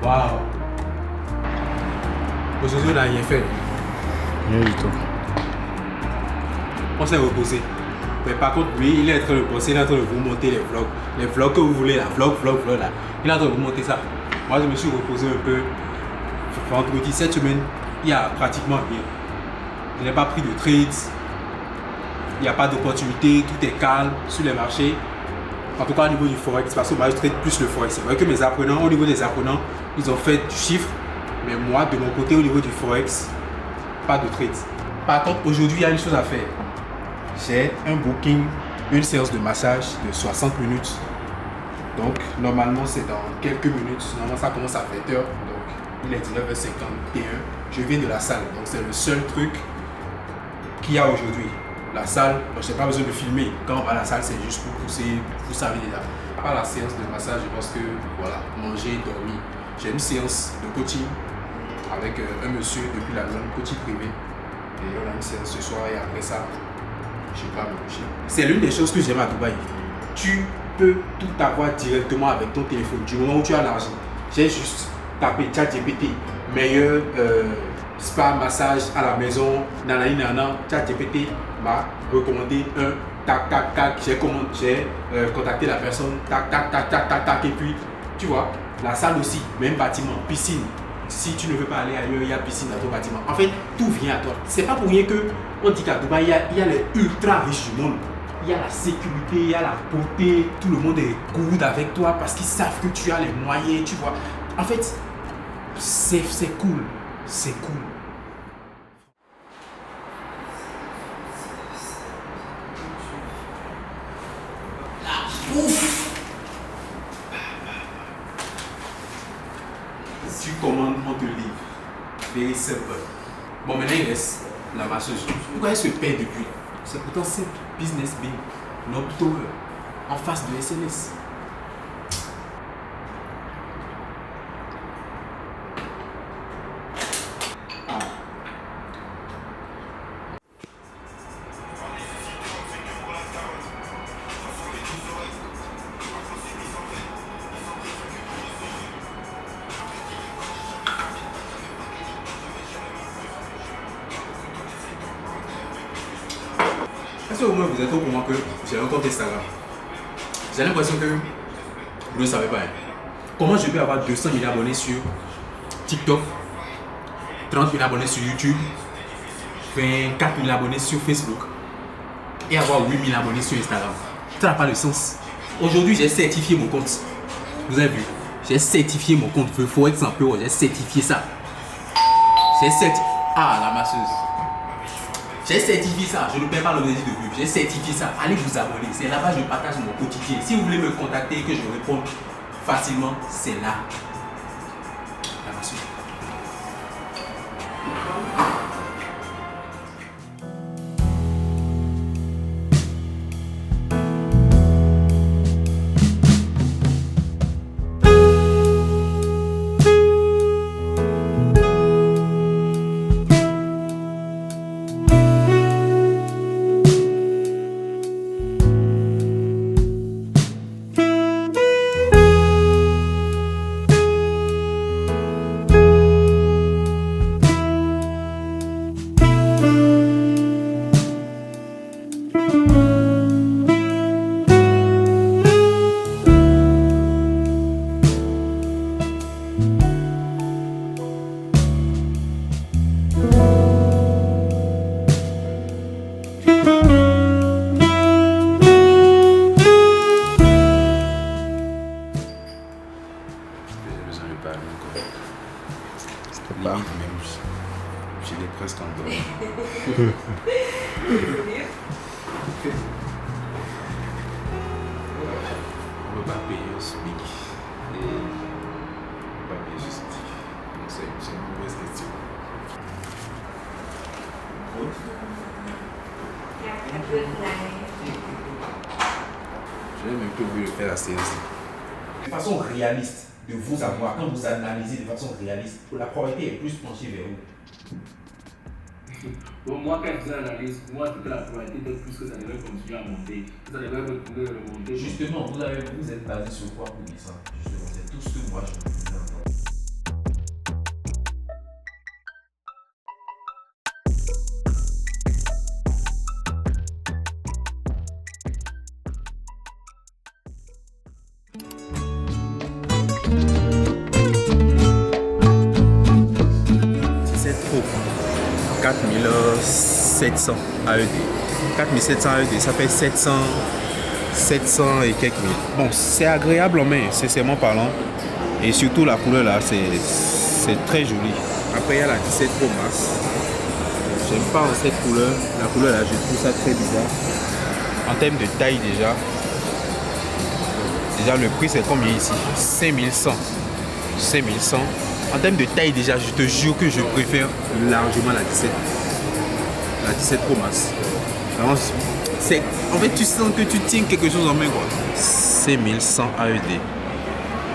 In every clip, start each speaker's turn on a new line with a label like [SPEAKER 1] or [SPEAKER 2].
[SPEAKER 1] Waouh. Aujourd'hui, on n'a rien fait.
[SPEAKER 2] Rien du tout.
[SPEAKER 1] On s'est reposé. Mais par contre, lui, il est en train de bosser, il est en train de vous monter les vlogs. Les vlogs que vous voulez, là. Vlog, là. Il est en train de vous monter ça. Moi, je me suis reposé un peu. Vendredi, cette semaine, il n'y a pratiquement rien. Je n'ai pas pris de trades. Il n'y a pas d'opportunité. Tout est calme sur les marchés. En tout cas, au niveau du Forex, parce que moi, je trade plus le Forex. C'est vrai que mes apprenants, au niveau des apprenants, ils ont fait du chiffre. Mais moi, de mon côté, au niveau du Forex, pas de trades. Par contre, aujourd'hui, il y a une chose à faire. J'ai un booking, une séance de massage de 60 minutes. Donc, normalement, c'est dans quelques minutes. Normalement, ça commence à 20h. Donc, il est 19h51. Je viens de la salle. Donc, c'est le seul truc qu'il y a aujourd'hui. La salle, je n'ai pas besoin de filmer. Quand on va à la salle, c'est juste pour pousser, vous savez déjà. À part la séance de massage, je pense que, voilà, manger, dormir. J'ai une séance de coaching avec un monsieur depuis la zone coaching privé. Et on a une séance ce soir et après ça, je ne vais pas me coucher. C'est l'une des choses que j'aime à Dubaï. Tu peux tout avoir directement avec ton téléphone du moment où tu as l'argent. J'ai juste tapé ChatGPT, meilleur spa, massage à la maison, nanana, ChatGPT m'a recommandé un tac tac tac. J'ai contacté la personne, tac tac tac tac tac tac. Et puis, tu vois, la salle aussi, même bâtiment, piscine. Si tu ne veux pas aller ailleurs, il y a piscine dans ton bâtiment. En fait, tout vient à toi. C'est pas pour rien que on dit qu'à Dubaï, il y a les ultra riches du monde. Il y a la sécurité, il y a la beauté. Tout le monde est good avec toi parce qu'ils savent que tu as les moyens, tu vois. En fait, c'est cool. C'est cool. Ouf! Tu commandes, on te livre. Very simple. Bon, maintenant il reste la masseuse. Pourquoi elle se perd depuis? C'est pourtant simple. Business Big, Nobtower, en face de SNS. Est-ce que au moins vous êtes au courant que j'ai un compte Instagram? J'ai l'impression que vous ne le savez pas. Hein. Comment je peux avoir 200 000 abonnés sur TikTok, 30 000 abonnés sur YouTube, 24 000 abonnés sur Facebook et avoir 8 000 abonnés sur Instagram? Ça n'a pas de sens. Aujourd'hui, j'ai certifié mon compte. Vous avez vu? J'ai certifié mon compte. Il faut être sans peur. J'ai certifié ça. J'ai certifié. Ah, la masseuse. J'ai certifié ça, je ne perds pas l'objectif de vue. J'ai certifié ça. Allez vous abonner. C'est là-bas que je partage mon quotidien. Si vous voulez me contacter et que je réponde facilement, c'est là. La masseuse. Limite même, je l'ai presque endormi. On ne peut pas payer au SMIC et on ne peut pas payer sur SMIC. Donc c'est une mauvaise question. Je n'ai même plus oublié de faire la séance. De façon réaliste, de vous avoir, quand vous analysez de façon réaliste, la probabilité est plus penchée vers vous.
[SPEAKER 3] Bon, moi, quand je analyse, moi, toute la probabilité de plus que ça devrait continuer à monter. Ça devrait continuer à remonter.
[SPEAKER 1] Justement, vous êtes basé sur quoi pour dire ça? Justement, c'est tout ce que moi je vous entends. 4700 AED. 4700 AED, ça fait 700 et quelques mille. Bon, c'est agréable en main, sincèrement parlant. Et surtout la couleur là, c'est très joli. Après, il y a la 17 Pro Max. J'aime pas cette couleur. La couleur là, je trouve ça très bizarre. En termes de taille déjà, le prix c'est combien ici? 5100. 5100. En termes de taille déjà, je te jure que je préfère largement la 17 Pro Max. Vraiment, en fait, tu sens que tu tiens quelque chose en main quoi. 5100 AED.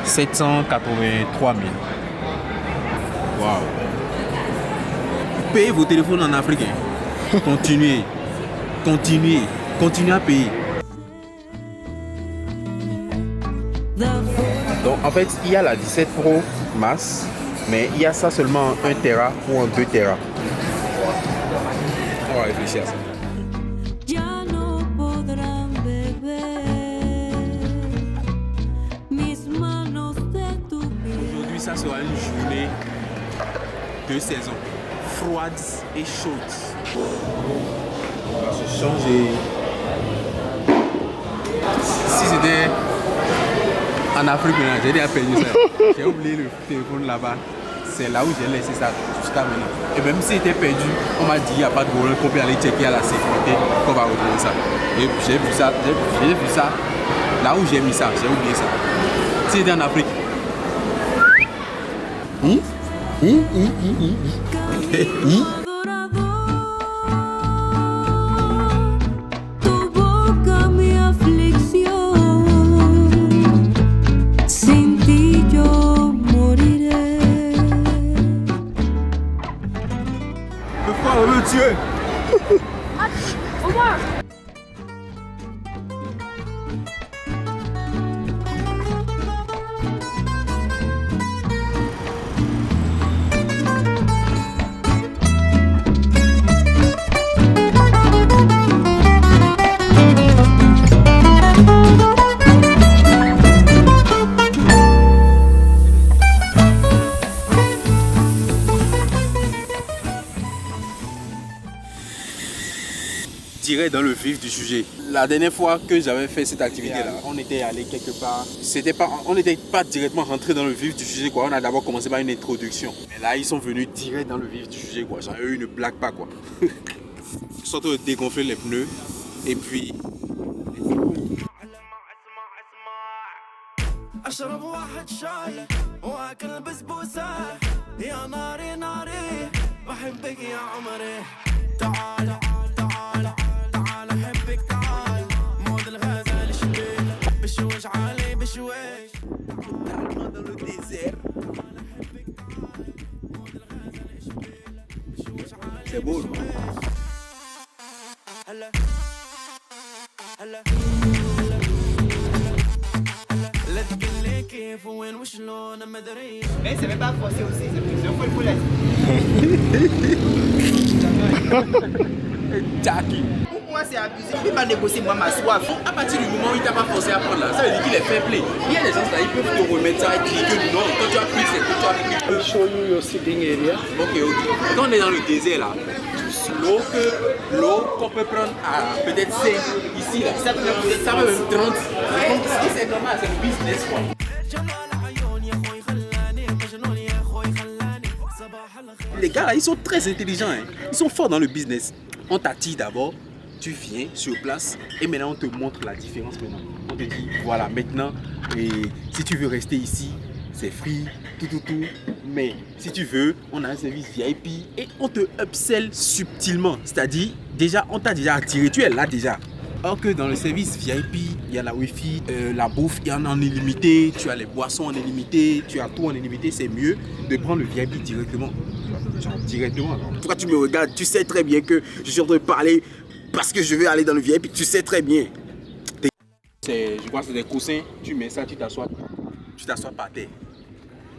[SPEAKER 1] 783 000. Waouh. Payez vos téléphones en Afrique. Hein. Continuez à payer. Donc en fait, il y a la 17 Pro Max, mais il y a ça seulement en 1 Tera ou en 2 Tera. On va réfléchir à ça. Aujourd'hui, ça sera une journée de saison, froide et chaude. On va se changer. Si c'était en Afrique, j'ai déjà perdu ça. J'ai oublié le téléphone là-bas. C'est là où j'ai laissé ça jusqu'à maintenant. Et même si c'était perdu, on m'a dit qu'il n'y a pas de problème, qu'on peut aller checker à la sécurité, qu'on va retrouver ça. Et j'ai vu ça, là où j'ai mis ça, j'ai oublié ça. Si c'était en Afrique. On veut me tuer. Direct dans le vif du sujet. La dernière fois que j'avais fait cette activité-là, on était allé quelque part. On n'était pas directement rentré dans le vif du sujet, quoi. On a d'abord commencé par une introduction. Mais là, ils sont venus direct dans le vif du sujet, quoi. Genre, eux, ils ne blaguent pas, quoi. Surtout de dégonfler les pneus. Et puis... dans le désert. C'est beau, non?
[SPEAKER 4] Mais c'est même pas forcé aussi, c'est plusieurs fois il faut
[SPEAKER 1] Jackie.
[SPEAKER 4] Pour moi c'est abusé, il ne peut pas négocier moi ma soif.
[SPEAKER 1] À partir du moment où il t'a pas forcé à prendre là, ça veut dire qu'il est fair play. Il y a des gens là, ils peuvent te remettre ça et dire que non, quand tu as pris, c'est que tu as pris.
[SPEAKER 2] I'll show you your sitting area.
[SPEAKER 1] Ok. Quand on est dans le désert là, l'eau qu'on peut prendre à peut-être 5 ici là, ça peut même 30. Donc c'est normal, c'est le business quoi. Les gars là, ils sont très intelligents, hein. Ils sont forts dans le business. On t'attire d'abord, tu viens sur place et maintenant on te montre la différence maintenant. On te dit voilà maintenant, et si tu veux rester ici, c'est free, tout. Mais si tu veux, on a un service VIP et on te upsell subtilement. C'est-à-dire, déjà, on t'a déjà attiré, tu es là déjà. Or que dans le service VIP, il y a la Wi-Fi, la bouffe, il y en a en illimité, tu as les boissons en illimité, tu as tout en illimité, c'est mieux de prendre le VIP directement. Genre directement. Alors. Pourquoi tu me regardes? Tu sais très bien que je suis en train de parler parce que je veux aller dans le VIP, tu sais très bien. Je crois que c'est des coussins, tu mets ça, tu t'assois par terre.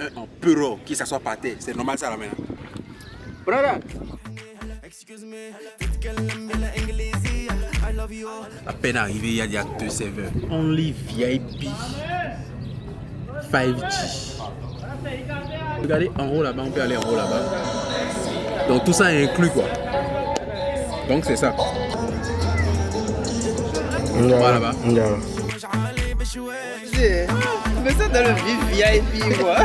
[SPEAKER 1] Un en peuro qui s'assoit par terre, c'est normal ça là maintenant. Brother! À peine arrivé, il y a 2 serveurs. Only VIP 5G. Regardez en haut là-bas, on peut aller en haut là-bas. Donc tout ça est inclus quoi. Donc c'est ça. Voilà là-bas.
[SPEAKER 4] Mais ça dans le VIP quoi.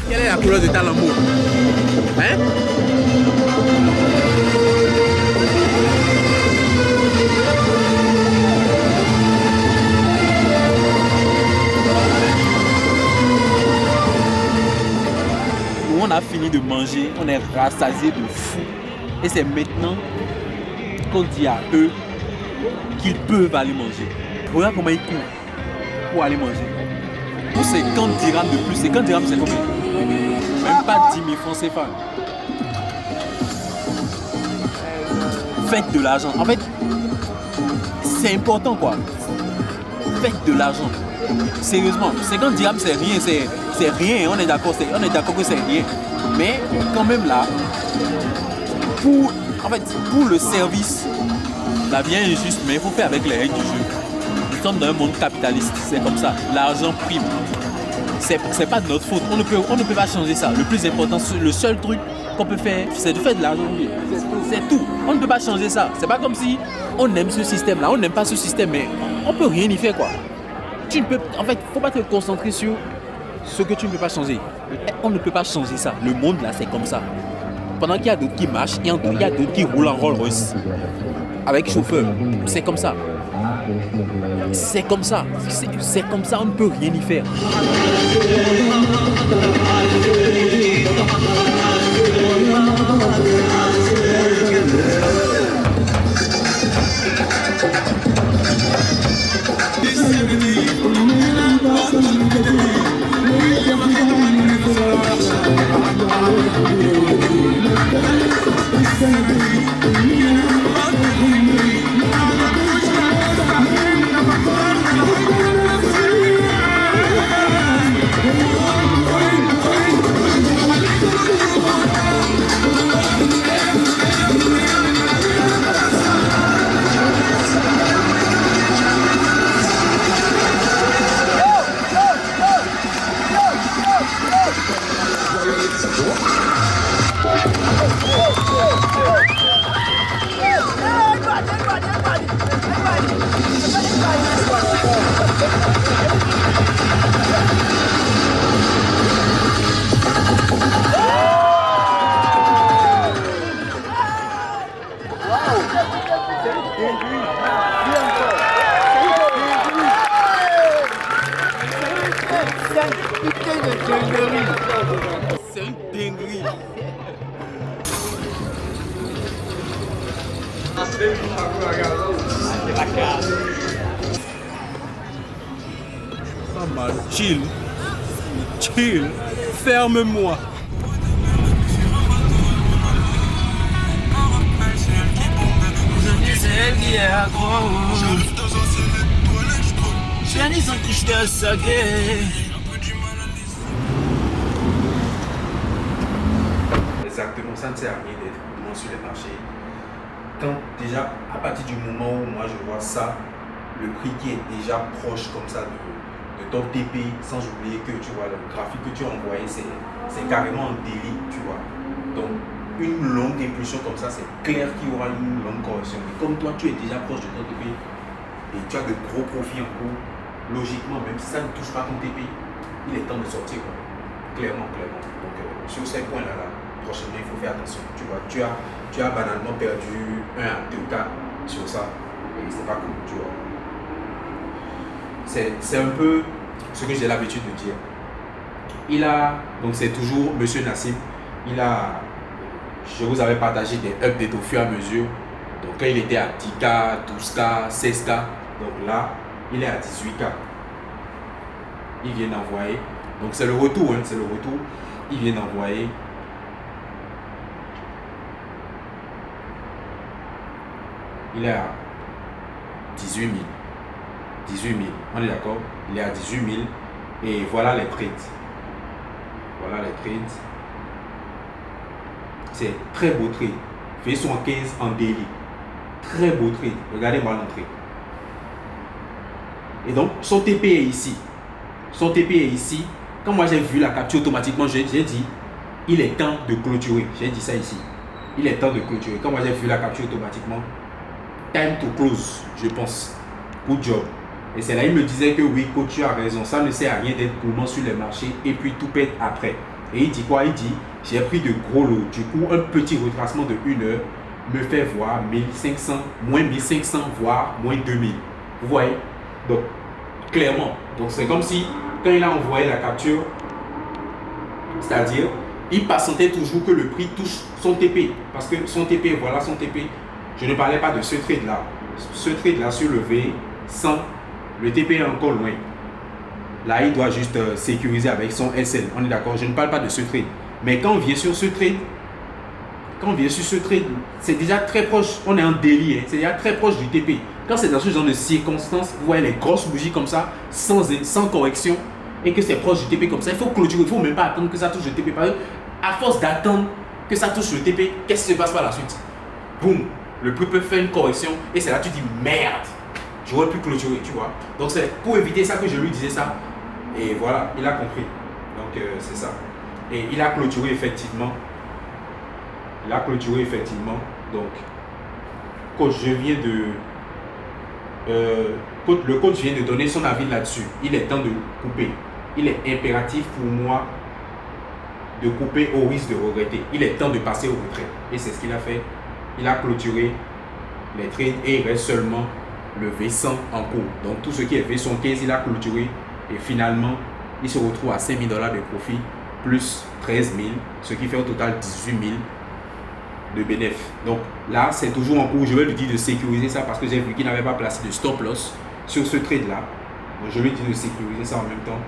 [SPEAKER 1] Quelle est la couleur de ta lambeau? Hein?
[SPEAKER 5] On a fini de manger, on est rassasié de fou. Et c'est maintenant qu'on dit à eux qu'ils peuvent aller manger. Regarde comment ils courent pour aller manger. Pour 50 dirhams de plus, 50 dirhams c'est combien? Même pas 10 000 francs CFA. Faites de l'argent. En fait, c'est important quoi. Faites de l'argent. Sérieusement, 50 dirhams c'est rien, c'est rien, on est d'accord que c'est rien. Mais quand même là, pour le service, la vie est injuste, mais il faut faire avec les règles du jeu. Nous sommes dans un monde capitaliste, c'est comme ça, l'argent prime. C'est pas de notre faute, on ne peut pas changer ça. Le plus important, le seul truc qu'on peut faire, c'est de faire de l'argent. C'est tout, on ne peut pas changer ça. C'est pas comme si on aime ce système là, on n'aime pas ce système, mais on peut rien y faire quoi. Tu ne peux, en fait, faut pas te concentrer sur ce que tu ne peux pas changer. On ne peut pas changer ça. Le monde là, c'est comme ça. Pendant qu'il y a d'autres qui marchent, il y a d'autres qui roulent en Rolls Royce avec chauffeur. C'est comme ça. C'est comme ça. C'est comme ça, on ne peut rien y faire. C'est une dinguerie.
[SPEAKER 1] Pas mal. Chill. Chill. Ferme-moi. Exactement, ça ne sert à rien d'être gourmand sur les marchés. Quand déjà, à partir du moment où moi je vois ça, le prix qui est déjà proche comme ça de ton TP, sans oublier que tu vois le graphique que tu as envoyé, c'est carrément un délit, tu vois. Donc, une longue impulsion comme ça, c'est clair qu'il y aura une longue correction. Et comme toi, tu es déjà proche de ton TP et tu as de gros profits en cours, logiquement, même si ça ne touche pas ton TP, il est temps de sortir, quoi. Clairement. Donc, sur ces points-là, prochainement, il faut faire attention. Tu vois, tu as banalement perdu 1 à 2 cas sur ça. Et c'est pas cool, tu vois. C'est un peu ce que j'ai l'habitude de dire. Donc c'est toujours Monsieur Nassim, je vous avais partagé des updates au fur et à mesure. Donc quand il était à 10K, 12K, 16K, donc là, il est à 18K. Il vient d'envoyer. Donc c'est le retour, hein, c'est le retour. Il vient d'envoyer. Il est à 18 000. 18 000, on est d'accord? Il est à 18 000. Et voilà les trades. Voilà les trades. C'est très beau trade. V75 en daily. Très beau trade. Regardez-moi l'entrée. Et donc, son TP est ici. Son TP est ici. Quand moi j'ai vu la capture automatiquement, j'ai dit, il est temps de clôturer. J'ai dit ça ici. Il est temps de clôturer. Quand moi j'ai vu la capture automatiquement, time to close, je pense. Good job. Et c'est là il me disait que oui, coach, tu as raison. Ça ne sert à rien d'être gourmand sur les marchés et puis tout pète après. Et il dit quoi? Il dit, j'ai pris de gros lots. Du coup, un petit retracement de 1 heure me fait voir 1500, moins 1500, voire moins 2000. Vous voyez? Donc, clairement. Donc, c'est comme si, quand il a envoyé la capture, c'est-à-dire, il sentait toujours que le prix touche son TP. Parce que son TP, voilà son TP. Je ne parlais pas de ce trade-là. Ce trade-là sur le V100, le TP est encore loin. Là, il doit juste sécuriser avec son SL. On est d'accord? Je ne parle pas de ce trade. Mais quand on vient sur ce trade, c'est déjà très proche. On est en délire. C'est déjà très proche du TP. Quand c'est dans ce genre de circonstances, vous voyez les grosses bougies comme ça, sans correction, et que c'est proche du TP comme ça, il faut clôturer. Il ne faut même pas attendre que ça touche le TP. Parce que à force d'attendre que ça touche le TP, qu'est-ce qui se passe par la suite? Boum, le prix peut faire une correction et c'est là que tu dis merde, j'aurais pu clôturer, tu vois. Donc c'est pour éviter ça que je lui disais ça. Et voilà, il a compris. Donc c'est ça. Et il a clôturé effectivement. Donc, coach, le coach vient de donner son avis là-dessus. Il est temps de couper. Il est impératif pour moi de couper au risque de regretter. Il est temps de passer au retrait. Et c'est ce qu'il a fait. Il a clôturé les trades et il reste seulement le V100 en cours. Donc tout ce qui est V115, il a clôturé et finalement, il se retrouve à 5 000 $ de profit plus 13 000, ce qui fait au total 18 000 de bénéfice. Donc là, c'est toujours en cours. Je vais lui dire de sécuriser ça parce que j'ai vu qu'il n'avait pas placé de stop loss sur ce trade-là. Donc je lui dis de sécuriser ça en même temps.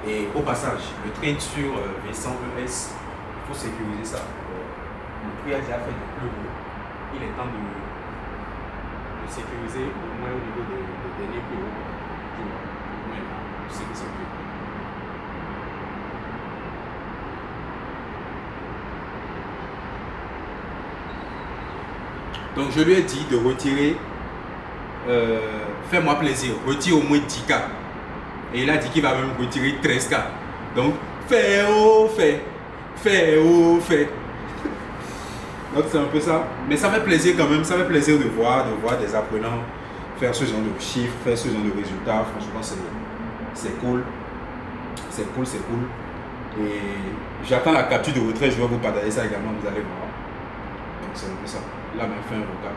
[SPEAKER 1] Et au passage, le trade sur V100 ES, il faut sécuriser ça. Le prix a déjà fait de plus haut. Il est temps de sécuriser au moins au niveau des derniers plus hauts. Je sais que c'est plus. Donc je lui ai dit de retirer, fais-moi plaisir, retire au moins 10K. Et il a dit qu'il va même retirer 13K. Donc fais. Donc c'est un peu ça. Mais ça fait plaisir quand même, ça fait plaisir de voir des apprenants faire ce genre de chiffres, faire ce genre de résultats. Franchement, c'est cool. C'est cool. Et j'attends la capture de retrait, je vais vous partager ça également, vous allez voir. Donc c'est un peu ça. Là, même fait un vocal.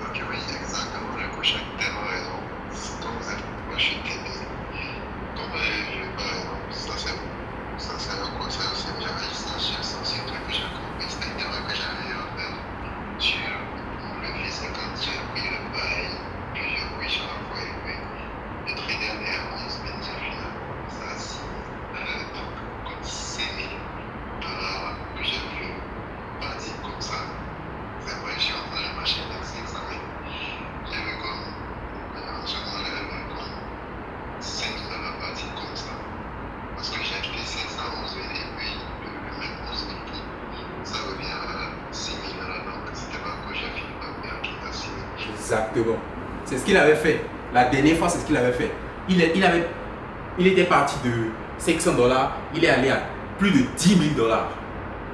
[SPEAKER 6] Ok, oui, exactement. Le coach a tellement raison. Donc, moi, je suis timide. Donc, je vais pas. Ça, c'est un conseil aussi. C'est aussi un truc que j'ai compris. C'était une erreur que j'avais eu à faire sur le V50. J'ai pris le bail, plusieurs couilles sur la fois élevée. Le trader est à 11 000 final. Ça, donc, comme 5 000 $ que j'ai vu. Parti comme ça. C'est vrai, je suis en train de marcher avec 500 000. J'ai vu comme, en second level, comme 5 000 $ parti comme ça. Parce que j'ai acheté 511 000 et puis le même 11 000 prix, ça revient à 6 000 $. Donc c'était pas que j'ai fini par bien quitter à 6 000.
[SPEAKER 1] Exactement. C'est ce qu'il avait fait. La dernière fois, c'est ce qu'il avait fait. Il était parti de 500 $, il est allé à plus de 10 000 $.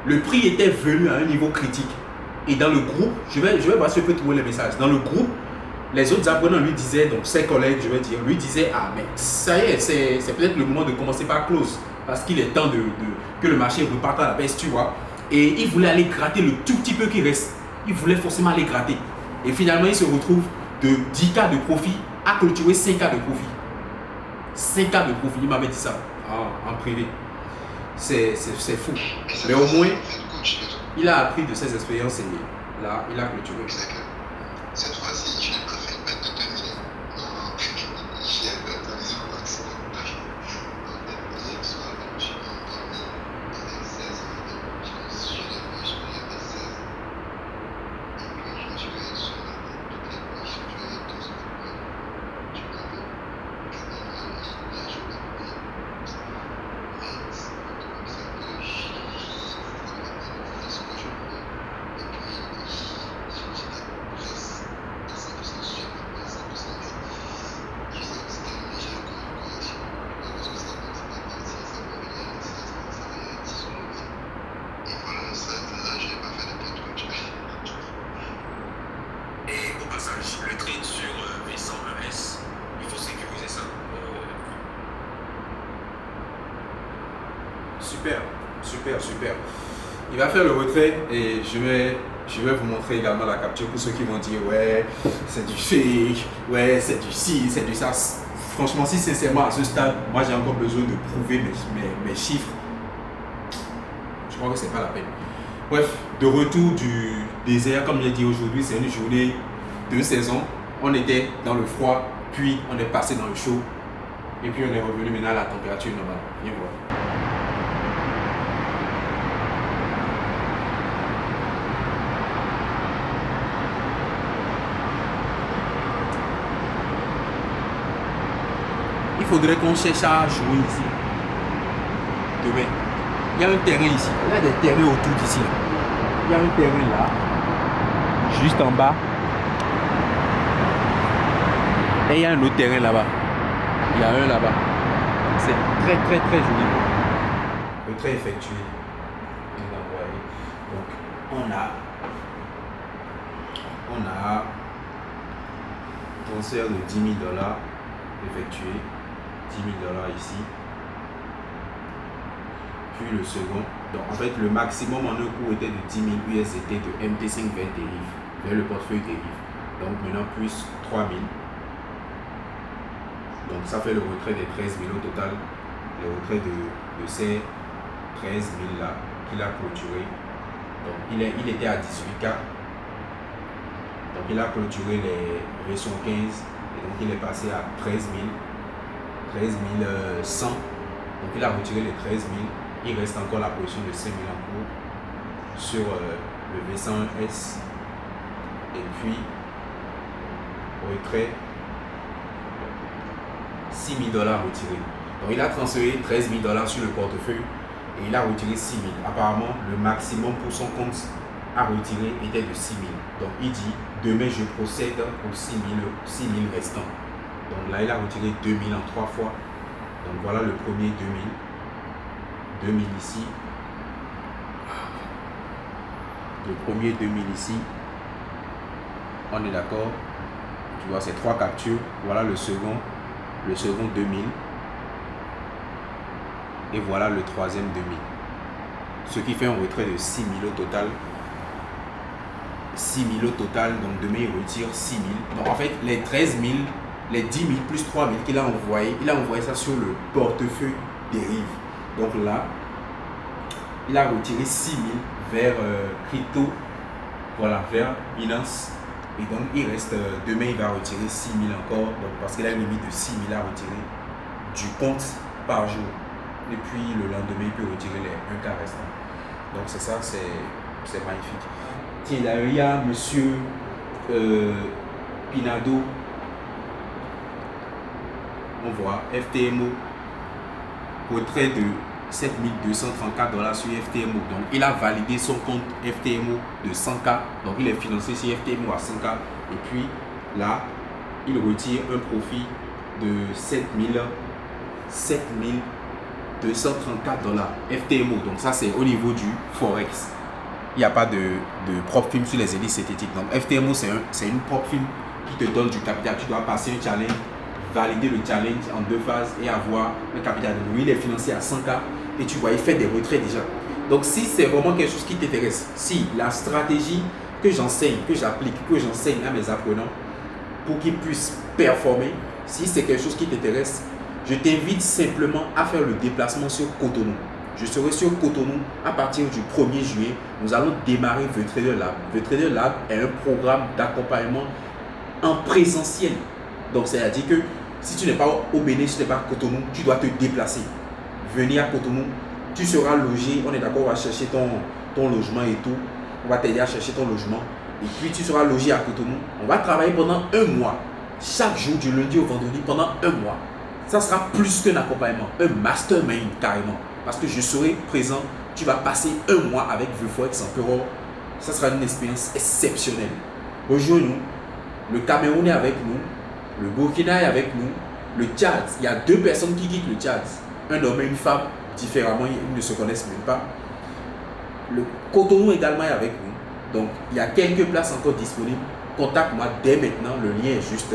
[SPEAKER 1] Le prix était venu à un niveau critique. Et dans le groupe, je vais voir si je peux trouver les messages. Dans le groupe, les autres apprenants lui disaient, donc ses collègues, je vais dire, lui disaient, ah mais ça y est, c'est peut-être le moment de commencer par close. Parce qu'il est temps que le marché reparte à la baisse, tu vois. Et il voulait aller gratter le tout petit peu qui reste. Il voulait forcément aller gratter. Et finalement, il se retrouve de 10K de profit à clôturer 5K de profit. 5K de profit, il m'avait dit ça en privé. C'est fou. Mais au moins, il a appris de ses expériences et là, il a clôturé.
[SPEAKER 6] Cette fois-ci, je n'ai pas fait une bête de 2000. Non, j'ai actualisé au maximum. Donc, hier soir, je me suis endormi avec 16 000. Je l'ai vu, je regardais 16. Et puis, je me suis réveillé sur la tête. Toutes les poches, je faisais 12 000 points. Je m'avais 4 000 euros, je l'ai payé.
[SPEAKER 1] super, super. Il va faire le retrait et je vais vous montrer également la capture pour ceux qui vont dire ouais, c'est du fake, ouais, c'est du ci, c'est du ça. Franchement, si sincèrement à ce stade, moi j'ai encore besoin de prouver mes chiffres, je crois que c'est pas la peine. Bref, de retour du désert, comme j'ai dit aujourd'hui, c'est une journée de saison. On était dans le froid, puis on est passé dans le chaud, et puis on est revenu maintenant à la température normale. Viens voir. Il faudrait qu'on cherche à jouer ici. Demain. Il y a un terrain ici. Il y a des terrains autour d'ici. Il y a un terrain là. Juste en bas. Et il y a un autre terrain là-bas. Il y a un là-bas. C'est très très très joli. Le trait effectué. Donc on a transfert de $10 000 effectué. $10 000 ici. Puis le second. Donc en fait le maximum en un coup était de 10 000 USDT de MT5 vers dérive, vers le portefeuille dérive. Donc maintenant plus 3 000. Donc ça fait le retrait des 13 000 au total. Le retrait de ces 13 000 là qu'il a clôturé. Donc il était à 18K. Donc il a clôturé les versions 15 et donc il est passé à 13 100. Donc il a retiré les 13 000. Il reste encore la position de 5 000 en cours sur le V101S. Et puis retrait $6 000 retiré. Donc il a transféré 13 000 sur le portefeuille et il a retiré 6 000. Apparemment le maximum pour son compte à retirer était de 6 000. Donc il dit demain je procède aux 6 000 restants. Donc là il a retiré 2 000 en 3 fois. Donc voilà le premier 2 000. 2 000 ici. Le premier 2 000 ici. On est d'accord. Tu vois c'est 3 captures. Voilà le second. Le second 2 000. Et voilà le troisième 2 000. Ce qui fait un retrait de 6 000 au total. 6 000 au total. Donc demain il retire 6 000. Donc en fait les 13 000, les 10 000 plus 3 000 qu'il a envoyé, il a envoyé ça sur le portefeuille dérive. Donc là, il a retiré 6 000 vers crypto, voilà, vers Binance. Et donc il reste, demain il va retirer 6 000 encore, donc, parce qu'il a une limite de 6 000 à retirer du compte par jour. Et puis le lendemain il peut retirer les 1 quart restant. Donc c'est ça, c'est magnifique. Tiens, là il y a monsieur Pinado. On voit FTMO, retrait de $7 234 sur FTMO. Donc il a validé son compte FTMO de 100K. Donc il est financé sur FTMO à 100K. Et puis là, il retire un profit de 7 234 FTMO. Donc ça c'est au niveau du Forex. Il n'y a pas de prop film sur les indices synthétiques. Donc FTMO c'est une prop film qui te donne du capital. Tu dois passer un challenge, valider le challenge en 2 phases et avoir un capital. Donc il est financé à 100K et tu vois, il fait des retraits déjà. Donc si c'est vraiment quelque chose qui t'intéresse, si la stratégie que j'enseigne, que j'applique, que j'enseigne à mes apprenants pour qu'ils puissent performer, si c'est quelque chose qui t'intéresse, je t'invite simplement à faire le déplacement sur Cotonou. Je serai sur Cotonou à partir du 1er juillet. Nous allons démarrer The Trader Lab. The Trader Lab est un programme d'accompagnement en présentiel. Donc c'est-à-dire que si tu n'es pas au Bénin, si tu n'es pas à Cotonou, tu dois te déplacer. Venir à Cotonou, tu seras logé, on est d'accord, on va chercher ton logement et tout. On va t'aider à chercher ton logement. Et puis tu seras logé à Cotonou. On va travailler pendant 1 mois. Chaque jour du lundi au vendredi pendant 1 mois. Ça sera plus qu'un accompagnement, un mastermind carrément. Parce que je serai présent, tu vas passer 1 mois avec The Forex en Peuro. Ça sera une expérience exceptionnelle. Rejoins-nous. Le Cameroun est avec nous. Le Burkina est avec nous. Le Tchad, il y a 2 personnes qui quittent le Tchad. Un homme et une femme, différemment, ils ne se connaissent même pas. Le Cotonou également est avec nous. Donc, il y a quelques places encore disponibles. Contacte-moi dès maintenant. Le lien est juste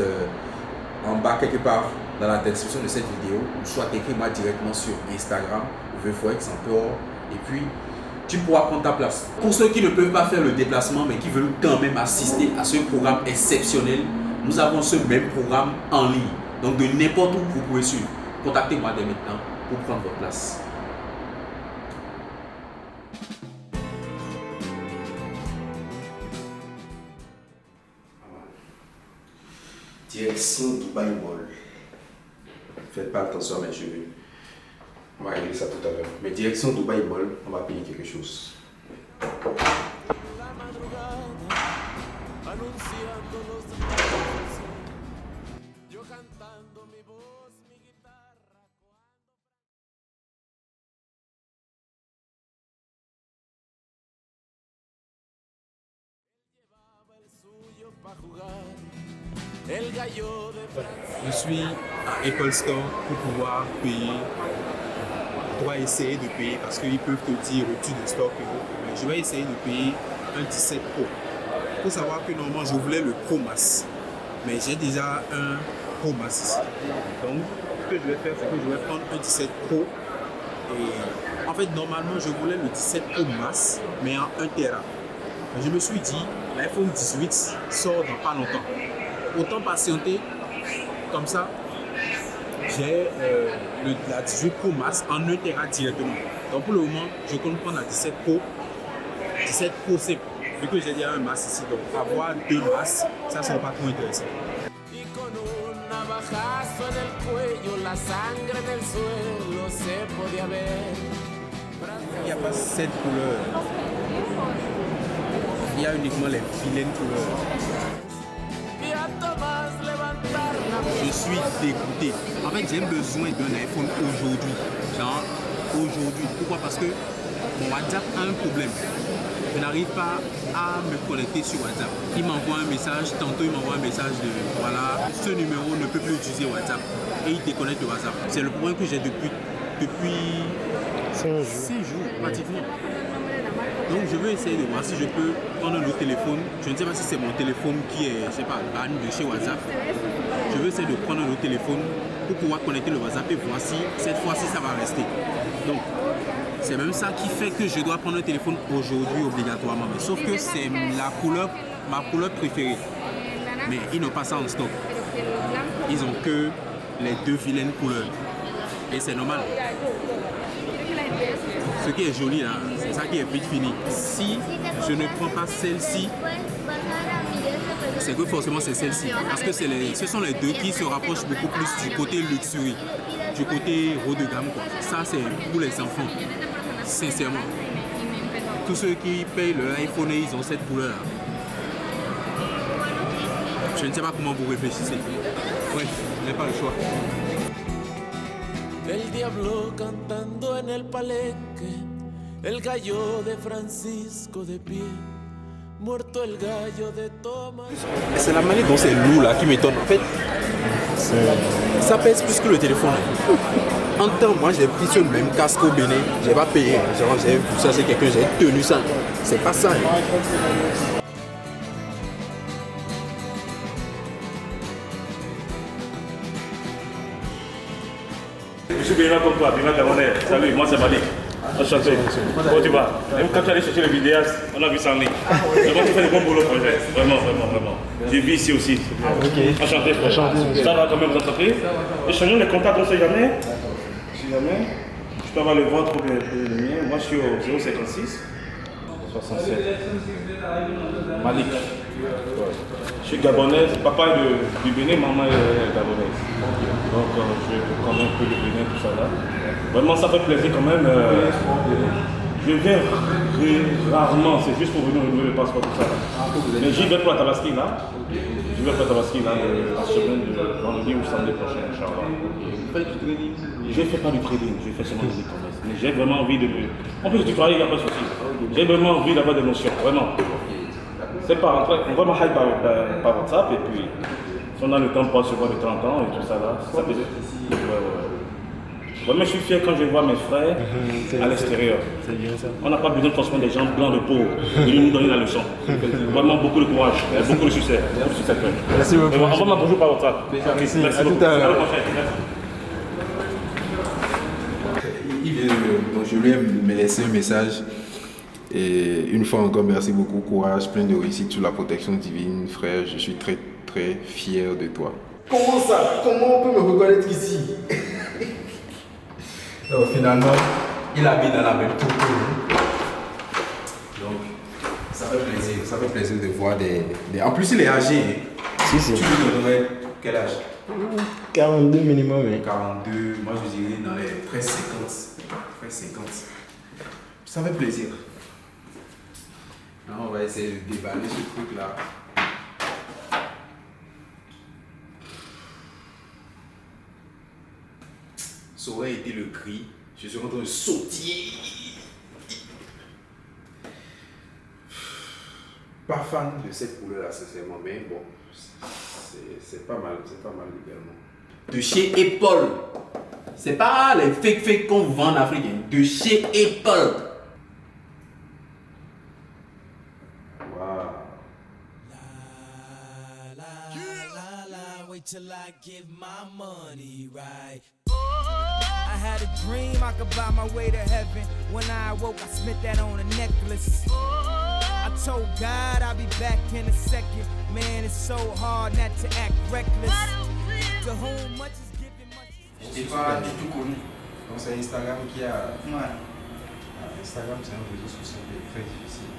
[SPEAKER 1] en bas quelque part dans la description de cette vidéo. Ou soit écris-moi directement sur Instagram, The Forex en Peuro. Et puis, tu pourras prendre ta place. Pour ceux qui ne peuvent pas faire le déplacement, mais qui veulent quand même assister à ce programme exceptionnel, nous avons ce même programme en ligne. Donc, de n'importe où, vous pouvez suivre. Contactez-moi dès maintenant pour prendre votre place.
[SPEAKER 7] Direction Dubaï Mall. Faites pas attention à mes cheveux. On va régler ça tout à l'heure. Mais direction Dubaï Mall, on va payer quelque chose.
[SPEAKER 1] Je suis à Apple Store pour pouvoir payer, pour essayer de payer parce qu'ils peuvent te dire au-dessus de stock. Mais je vais essayer de payer un 17 Pro. Il faut savoir que normalement je voulais le Pro Max, mais j'ai déjà un Pro Max ici. Donc ce que je vais faire, c'est que je vais prendre un 17 Pro. Et en fait, normalement je voulais le 17 Pro Max, mais en 1 Tera. Mais je me suis dit, l'iPhone 18 sort dans pas longtemps. Autant patienter, comme ça, j'ai la 18 Pro Max en 1 Tera directement. Donc pour le moment, je compte prendre la 17 Pro. 17 Pro c'est vu que j'ai déjà un Max ici, donc avoir 2 Max, ça ne sera pas trop intéressant. Il n'y a pas cette couleur. Il y a uniquement les vilaines couleurs. Je suis dégoûté. En fait, j'ai besoin d'un iPhone aujourd'hui. Genre, aujourd'hui. Pourquoi? Parce que mon WhatsApp a un problème. Je n'arrive pas à me connecter sur WhatsApp. Il m'envoie un message, tantôt il m'envoie un message de voilà, ce numéro ne peut plus utiliser WhatsApp. Et il déconnecte le WhatsApp. C'est le problème que j'ai depuis 5 jours pratiquement. Donc je veux essayer de voir si je peux prendre un autre téléphone. Je ne sais pas si c'est mon téléphone qui est, je sais pas, ban de chez WhatsApp. Je veux essayer de prendre un autre téléphone pour pouvoir connecter le WhatsApp et voir si cette fois-ci ça va rester. Donc c'est même ça qui fait que je dois prendre un téléphone aujourd'hui obligatoirement. Mais sauf que c'est ma couleur préférée. Mais ils n'ont pas ça en stock. Ils ont que les 2 vilaines couleurs. Et c'est normal. Ce qui est joli là, c'est ça qui est vite fini. Si je ne prends pas celle-ci, c'est que forcément c'est celle-ci. Parce que ce sont les 2 qui se rapprochent beaucoup plus du côté luxury, du côté haut de gamme, quoi. Ça c'est pour les enfants, sincèrement. Tous ceux qui payent le iPhone et ils ont cette couleur là. Je ne sais pas comment vous réfléchissez. Bref, je n'ai pas le choix.
[SPEAKER 8] El diablo cantando en el palenque, el gallo de Francisco de pie, muerto el gallo de Thomas.
[SPEAKER 1] C'est la manière dont c'est lourd là qui m'étonne. En fait, ça pèse plus que le téléphone. En temps, moi j'ai pris ce même casque au Bénin, j'ai pas payé. Genre, j'ai vu ça c'est quelqu'un, j'ai tenu ça. C'est pas ça.
[SPEAKER 3] Je suis bien comme toi, bien gabonais. Salut, moi c'est Malik. Enchanté. Comment tu vas? Même quand tu allais chercher les vidéastes, on a vu ça en ligne. Vraiment, tu fais du bon boulot, projet. Vraiment. Je vis ici aussi. Enchanté, frère. Ça va quand même, vous entreprise. Échangeons les contacts, on ne sait jamais. Si jamais, je peux avoir le ventre ou le mien. Moi, je suis au 056 67. Malik. Je suis gabonais, papa est du Bénin, maman est gabonaise. Donc je connais un peu le Bénin, tout ça là. Vraiment ça fait plaisir quand même. Je viens rarement, c'est juste pour venir renouveler le passeport, tout ça là. Mais j'y vais pour la Tabaski là. Je vais pour la Tabaski là, la semaine de vendredi ou samedi prochain, Inch'Allah. Je ne fais pas du trading, je fais seulement du e-commerce. Mais j'ai vraiment envie de... On peut se tutoyer, il n'y a pas de souci. J'ai vraiment envie d'avoir des notions, vraiment. C'est pas on va me hype par WhatsApp et puis si on a le temps pour se voir de 30 ans et tout ça là, ça peut être. Vraiment, je suis fier quand je vois mes frères à l'extérieur. On n'a pas besoin forcément des gens blancs de peau de nous donner la leçon. Vraiment beaucoup de courage, beaucoup de succès.
[SPEAKER 7] Merci beaucoup.
[SPEAKER 3] On va m'en bonjour par WhatsApp.
[SPEAKER 7] Merci beaucoup. À tout à l'heure.
[SPEAKER 1] Il
[SPEAKER 7] donc je lui ai laissé un message. Et une fois encore, merci beaucoup, courage, plein de réussite sous la protection divine, frère. Je suis très très fier de toi.
[SPEAKER 1] Comment ça? Comment on peut me reconnaître ici? Donc finalement, il habite dans la même tour que nous. Donc ça fait plaisir de voir des... En plus il est âgé. Hein. Si. Tu lui donnerais quel âge?
[SPEAKER 2] 42 minimum. Hein.
[SPEAKER 1] 42, moi je dirais dans les presque 50. Presque 50. Ça fait plaisir. Alors, on va essayer de déballer ce truc là. Ça aurait été le cri. Je suis en train de sauter. Pas fan de cette couleur là, sincèrement, mais bon, c'est pas mal également.
[SPEAKER 5] De chez Apple. C'est pas les fake qu'on vend en Afrique. Hein. De chez Apple. Wait till I get my money right. I had a dream I could buy my way to heaven. When I awoke, I spent that on a necklace. I told God I'll be back in a second. Man, it's so hard not to act reckless. To whom much is given, much is...
[SPEAKER 1] Je t'ai pas du tout connu. Donc c'est Instagram qui a...
[SPEAKER 2] Ouais.
[SPEAKER 1] Instagram c'est un réseau social très difficile.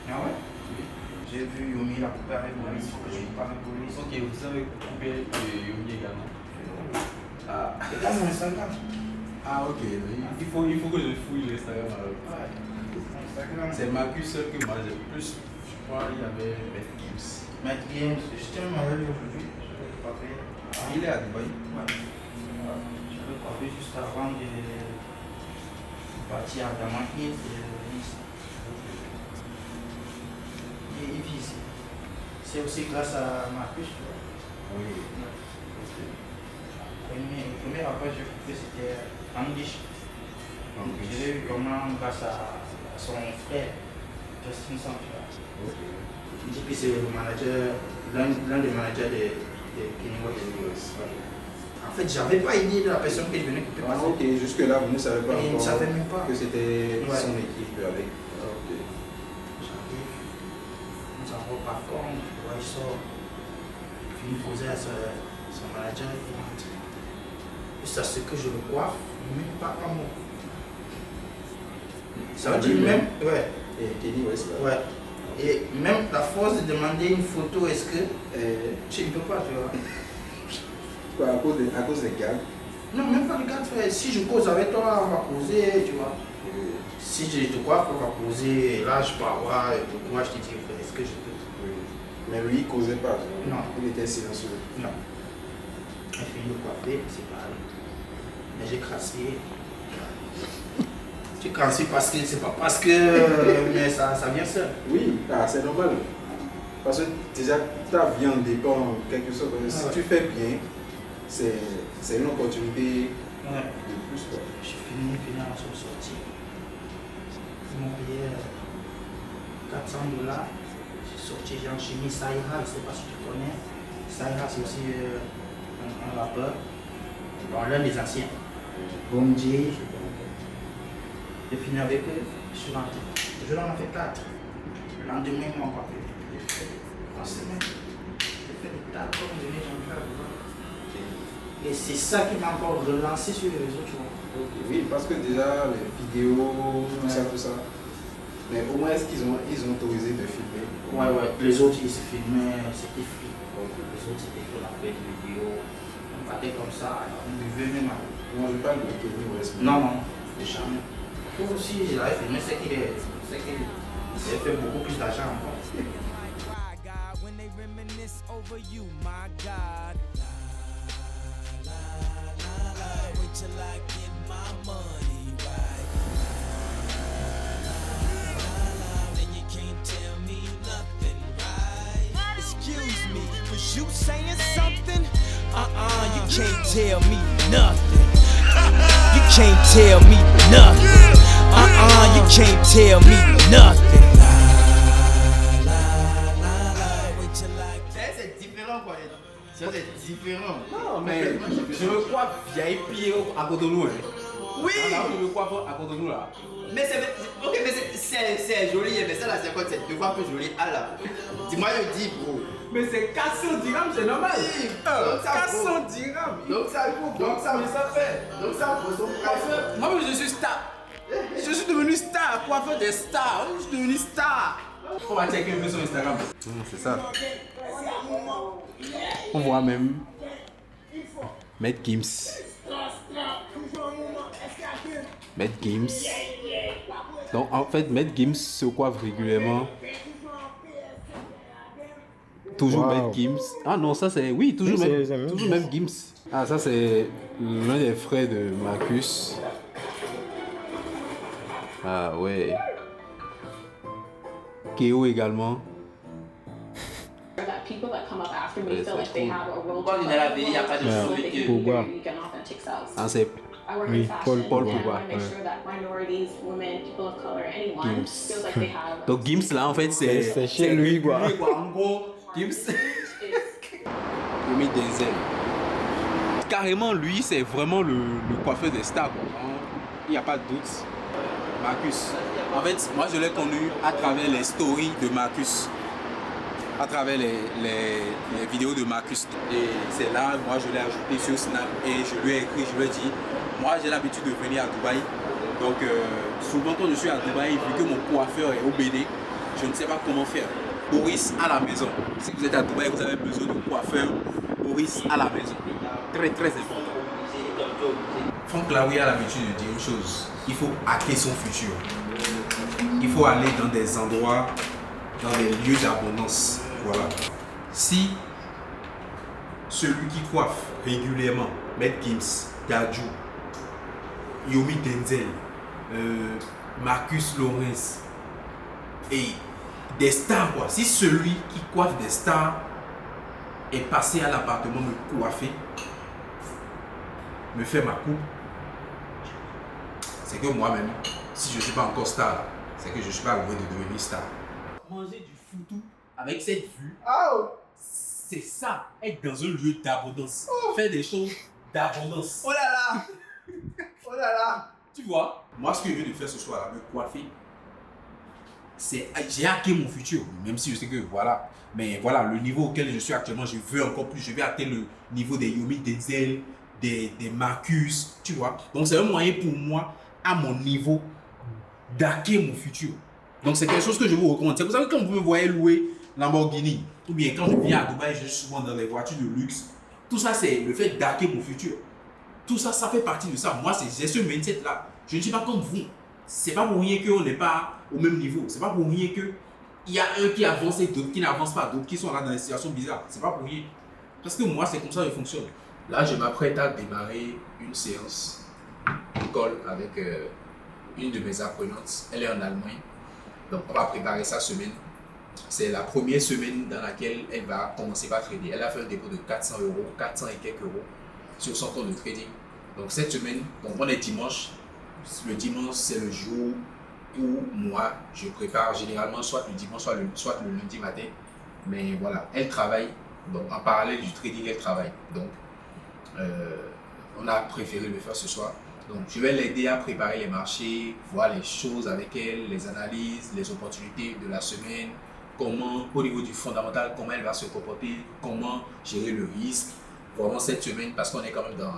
[SPEAKER 2] Ah ouais? Oui. J'ai vu Yomi la couper avec Boris, il faut que je parle avec Boris.
[SPEAKER 1] Ok, vous avez coupé Yomi également. Ah.
[SPEAKER 2] Et là, mon Instagram.
[SPEAKER 1] Ah ok, il faut que je fouille l'Instagram alors.
[SPEAKER 2] Ouais. Instagram.
[SPEAKER 1] C'est Marcus seul que moi j'ai plus. Je crois qu'il y avait Matt Gibbs.
[SPEAKER 2] Matt Gibbs, je tiens à m'arrêter aujourd'hui. Je vais le coiffer.
[SPEAKER 1] Il est à Dubaï.
[SPEAKER 2] Ouais. Je vais le coiffer juste avant de partir à Damakis et Nice. Et puis c'est aussi grâce à Marcus, tu vois.
[SPEAKER 1] Oui.
[SPEAKER 2] Le premier rapport que j'ai coupé c'était Anguish. Je l'ai eu comment grâce à son frère, Justin Sam, tu vois. Et puis c'est le manager, l'un des managers de Kenny Watt. En fait, j'avais pas idée de la personne qui venait couper.
[SPEAKER 1] Ah ok, jusque là vous ne savez pas
[SPEAKER 2] encore. Il ne savait même pas
[SPEAKER 1] que c'était son équipe avec.
[SPEAKER 2] Par contre, il sort, il finit poser à son manager, il m'a dit, juste à ce que je le coiffe, même pas à moi. Ça veut dire même, ouais.
[SPEAKER 1] Et Kenny West,
[SPEAKER 2] ouais. Et même la force de demander une photo, est-ce que tu ne peux pas, tu vois.
[SPEAKER 1] Quoi, à cause des gars?
[SPEAKER 2] Non, même pas les gars, si je cause avec toi, on va causer, tu vois. Si je te coiffe, on va causer, là je peux avoir, pourquoi je te dis, est-ce que je peux.
[SPEAKER 1] Mais lui, il ne causait pas.
[SPEAKER 2] Non.
[SPEAKER 1] Il était silencieux.
[SPEAKER 2] Non. J'ai fini de coiffer, c'est pareil. Mais j'ai crassé. J'ai crassé parce que c'est pas parce que. Mais ça vient seul.
[SPEAKER 1] Oui, c'est normal. Parce que déjà, ta vie en dépend en quelque sorte. Si tu fais bien, c'est une opportunité de plus. Quoi.
[SPEAKER 2] J'ai fini à son sortie. Ils m'ont payé $400. Sorti j'ai enchaîné Saïra, je ne sais pas si tu connais. Saïra c'est aussi un rappeur, l'un des anciens. Bomdier. J'ai fini avec eux, je suis rentré. Je leur en ai fait 4. Le lendemain, ils m'ont pas fait. En semaine, j'ai fait des tas comme je n'ai jamais fait. Et c'est ça qui m'a encore relancé sur les réseaux, tu vois.
[SPEAKER 1] Okay. Oui, parce que déjà les vidéos, tout ça. Mais au moins, est-ce qu'ils ont autorisé de filmer?
[SPEAKER 2] Ouais. Les autres, ils se filmaient, c'était free. Les autres, c'était qu'on a fait des vidéos. On partait comme ça, on buvait même.
[SPEAKER 1] Moi, je parle de Kenny West.
[SPEAKER 2] Non, jamais. Pour aussi, je l'avais filmé, c'est qu'il avait fait beaucoup plus d'argent encore.
[SPEAKER 8] You saying something? You can't tell me nothing. You can't tell me nothing. You can't tell me nothing.
[SPEAKER 4] C'est différent quoi. C'est différent.
[SPEAKER 1] Non, mais je me crois VIP à côté de nous.
[SPEAKER 4] Oui.
[SPEAKER 1] Là où le coiffeur à côté de nous là.
[SPEAKER 4] Mais c'est joli, mais ça là c'est quoi? C'est deux fois plus joli. Ah là. Dis-moi, je dis, bro.
[SPEAKER 1] Mais c'est 400 dirhams, c'est normal.
[SPEAKER 4] Oui. Donc ça
[SPEAKER 1] 400
[SPEAKER 4] vaut.
[SPEAKER 1] dirhams.
[SPEAKER 4] Donc ça fait. Donc ça vaut son coiffeur.
[SPEAKER 1] Moi, je suis star. Je suis devenu star, coiffeur des stars. Je suis devenu star. On va checker un peu sur Instagram. C'est ça. On voit même Maître Gims. Maître Gims. Donc en fait, Maître Gims se coiffe régulièrement. Toujours Maître Gims. Ah non, ça c'est. Oui, toujours même Gims. Ah, ça c'est l'un des frères de Marcus. Ah ouais. Keo également.
[SPEAKER 9] That people that come up after me feel like they have a role to
[SPEAKER 4] Pourquoi il est là, il n'y a pas de
[SPEAKER 9] play, so
[SPEAKER 4] chose
[SPEAKER 9] they
[SPEAKER 4] avec
[SPEAKER 9] can
[SPEAKER 4] eux.
[SPEAKER 9] be
[SPEAKER 5] Pogba.
[SPEAKER 9] their unique and authentic selves.
[SPEAKER 1] Ah, c'est
[SPEAKER 9] I work
[SPEAKER 5] Oui,
[SPEAKER 9] in fashion
[SPEAKER 5] Paul
[SPEAKER 9] and I
[SPEAKER 1] Pogba,
[SPEAKER 9] want to make
[SPEAKER 5] ouais.
[SPEAKER 9] sure that minorities, women, people of color, anyone
[SPEAKER 1] Gims.
[SPEAKER 9] feels like they have
[SPEAKER 1] Donc Gims là en fait
[SPEAKER 5] C'est chez lui, quoi.
[SPEAKER 1] En gros, Gims. Yomi Denzel. Carrément lui c'est vraiment le coiffeur des stars. Quoi. Il n'y a pas de doute. Marcus. En fait, moi je l'ai connu à travers les stories de Marcus. À travers les vidéos de Marcus. Et c'est là, moi je l'ai ajouté sur Snap et je lui ai écrit, je lui ai dit, moi j'ai l'habitude de venir à Dubaï. Donc souvent quand je suis à Dubaï, vu que mon coiffeur est au BD, je ne sais pas comment faire. Boris à la maison. Si vous êtes à Dubaï, vous avez besoin de coiffeur, Boris à la maison. Très très important. Franck Laoui a l'habitude de dire une chose, il faut hacker son futur. Il faut aller dans des endroits, dans des lieux d'abondance. Voilà. Si celui qui coiffe régulièrement, Maître Gims, Dadju, Yomi Denzel, Marcus Lawrence et des stars, quoi. Si celui qui coiffe des stars est passé à l'appartement me coiffer, me faire ma coupe, c'est que moi-même, si je ne suis pas encore star, c'est que je ne suis pas loin de devenir star. Manger du foutou avec cette vue, c'est ça, être dans un lieu d'abondance, faire des choses d'abondance.
[SPEAKER 4] Oh là là. Oh là là.
[SPEAKER 1] Tu vois, moi ce que je viens de faire ce soir, me coiffer, c'est j'ai hacké mon futur, même si je sais que voilà, mais voilà, le niveau auquel je suis actuellement, je veux encore plus, je vais atteindre le niveau des Yomi Denzel, des Marcus, tu vois. Donc c'est un moyen pour moi, à mon niveau, d'hacker mon futur. Donc c'est quelque chose que je vous recommande. C'est pour ça que quand vous me voyez louer Lamborghini, ou bien quand je viens à Dubaï, je suis souvent dans les voitures de luxe, tout ça c'est le fait d'hacker mon futur. Tout ça, ça fait partie de ça. Moi, j'ai ce mindset-là. Je ne suis pas comme vous. C'est pas pour rien qu'on n'est pas au même niveau. C'est pas pour rien qu'il y a un qui avance et d'autres qui n'avancent pas, d'autres qui sont là dans des situations bizarres. C'est pas pour rien. Parce que moi, c'est comme ça que je fonctionne. Là, je m'apprête à démarrer une séance d'école avec une de mes apprenantes. Elle est en Allemagne. Donc, on va préparer sa semaine. C'est la première semaine dans laquelle elle va commencer par trader. Elle a fait un dépôt de 400 €, 400 et quelques euros sur son compte de trading. Donc cette semaine, donc on est dimanche. Le dimanche, c'est le jour où moi, je prépare généralement soit le dimanche, soit le lundi matin. Mais voilà, elle travaille. Donc en parallèle du trading, elle travaille. Donc on a préféré le faire ce soir. Donc je vais l'aider à préparer les marchés, voir les choses avec elle, les analyses, les opportunités de la semaine, comment au niveau du fondamental, comment elle va se comporter, comment gérer le risque. Vraiment cette semaine, parce qu'on est quand même dans...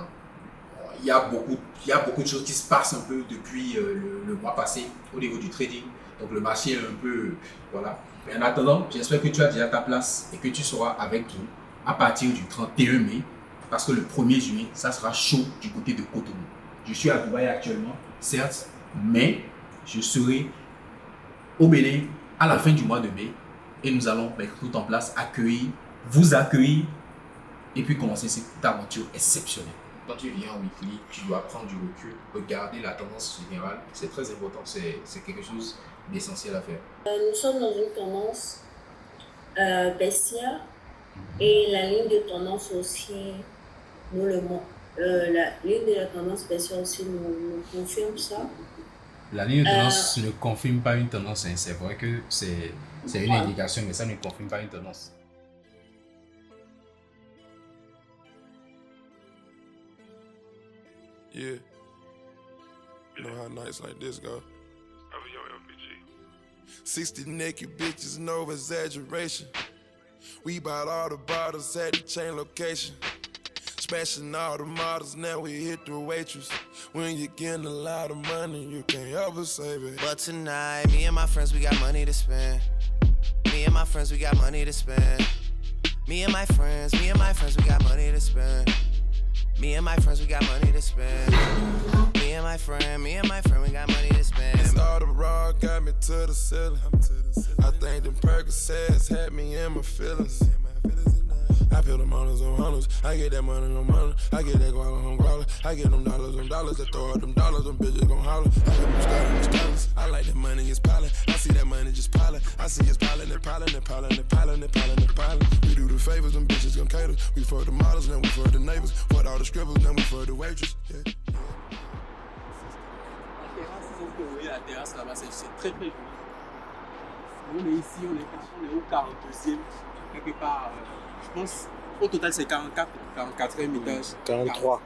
[SPEAKER 1] Il y a beaucoup de choses qui se passent un peu depuis le mois passé au niveau du trading. Donc le marché est un peu... Voilà. Mais en attendant, j'espère que tu as déjà ta place et que tu seras avec nous à partir du 31 mai. Parce que le 1er juillet, ça sera chaud du côté de Cotonou. Je suis à Dubaï actuellement, certes, mais je serai au Bénin à la fin du mois de mai. Et nous allons mettre tout en place, vous accueillir et puis commencer cette aventure exceptionnelle. Quand tu viens en weekly, tu dois prendre du recul, regarder la tendance générale. C'est très important, c'est quelque chose d'essentiel à faire.
[SPEAKER 10] Nous sommes dans une tendance baissière et la ligne de tendance aussi nous le montre. La ligne de la tendance baissière aussi nous confirme ça.
[SPEAKER 1] La ligne de tendance ne confirme pas une tendance, hein. C'est vrai que c'est une indication, mais ça ne confirme pas une tendance.
[SPEAKER 11] Yeah. Know how nights like this go. 60 naked bitches, no exaggeration. We bought all the bottles at the chain location. Smashing all the models, now we hit the waitress. When you're getting a lot of money, you can't ever save it.
[SPEAKER 8] But tonight, me and my friends, we got money to spend. Me and my friends, we got money to spend. Me and my friends, we got money to spend. Me and my friends, we got money to spend. Me and my friend, we got money to spend.
[SPEAKER 11] All the raw got me to the ceiling. I think them Percocets had me in my feelings. I feel them hundreds on hundreds. I get that money on money. I get that guala on guala. I get them dollars on dollars. I throw out them dollars, them bitches gon' holler. I get them stutters. I like that money, it's piling. I see that money just piling. I see it's piling and piling and piling and piling and piling and piling. We do the favors, them bitches gon' cater. We for the models, then we for the neighbors. For all the scribbles, then we for the waitress. Yeah.
[SPEAKER 5] La terrasse là-bas, c'est très très joli. On est ici, on est au 42e, quelque part. Je pense au total c'est 44e étage. 43.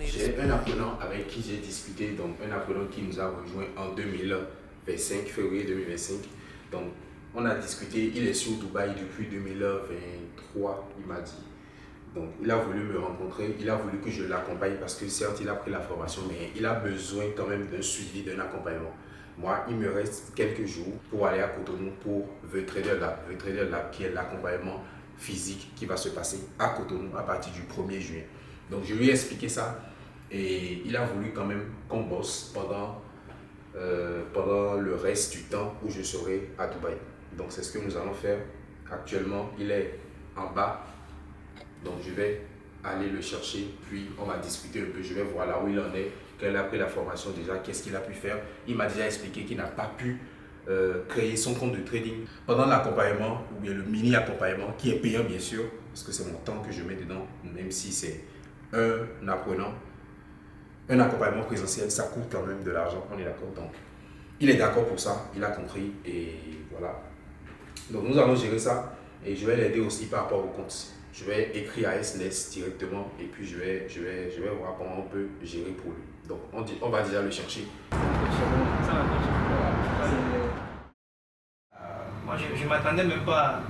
[SPEAKER 7] J'ai un apprenant avec qui j'ai discuté, donc un apprenant qui nous a rejoint en 2025, février 2025. Donc on a discuté, il est sur Dubaï depuis 2023, il m'a dit. Donc il a voulu me rencontrer, il a voulu que je l'accompagne parce que certes il a pris la formation, mais il a besoin quand même d'un suivi, d'un accompagnement. Moi, il me reste quelques jours pour aller à Cotonou pour The Trader Lab. The Trader Lab qui est l'accompagnement physique qui va se passer à Cotonou à partir du 1er juin. Donc je lui ai expliqué ça et il a voulu quand même qu'on bosse pendant le reste du temps où je serai à Dubaï. Donc c'est ce que nous allons faire. Actuellement, il est en bas. Donc je vais aller le chercher, puis on va discuter un peu, je vais voir là où il en est, quelle a pris la formation déjà, qu'est-ce qu'il a pu faire. Il m'a déjà expliqué qu'il n'a pas pu créer son compte de trading pendant l'accompagnement, ou bien le mini-accompagnement, qui est payant bien sûr, parce que c'est mon temps que je mets dedans, même si c'est un apprenant. Un accompagnement présentiel, ça coûte quand même de l'argent, on est d'accord. Donc il est d'accord pour ça, il a compris et voilà. Donc nous allons gérer ça et je vais l'aider aussi par rapport au compte. Je vais écrire à SNES directement et puis je vais voir comment on peut gérer pour lui. Donc on va déjà le chercher.
[SPEAKER 2] Moi je m'attendais même pas.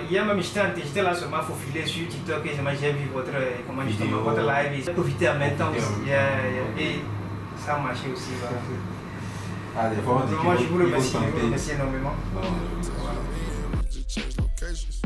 [SPEAKER 2] Hier même j'étais là seulement faufilé sur TikTok et j'ai vu votre live. J'ai profité en même temps aussi. Et ça a marché aussi. Voilà.
[SPEAKER 1] Ah, des fois, on dit
[SPEAKER 2] moi je vous remercie énormément.
[SPEAKER 11] Change locations.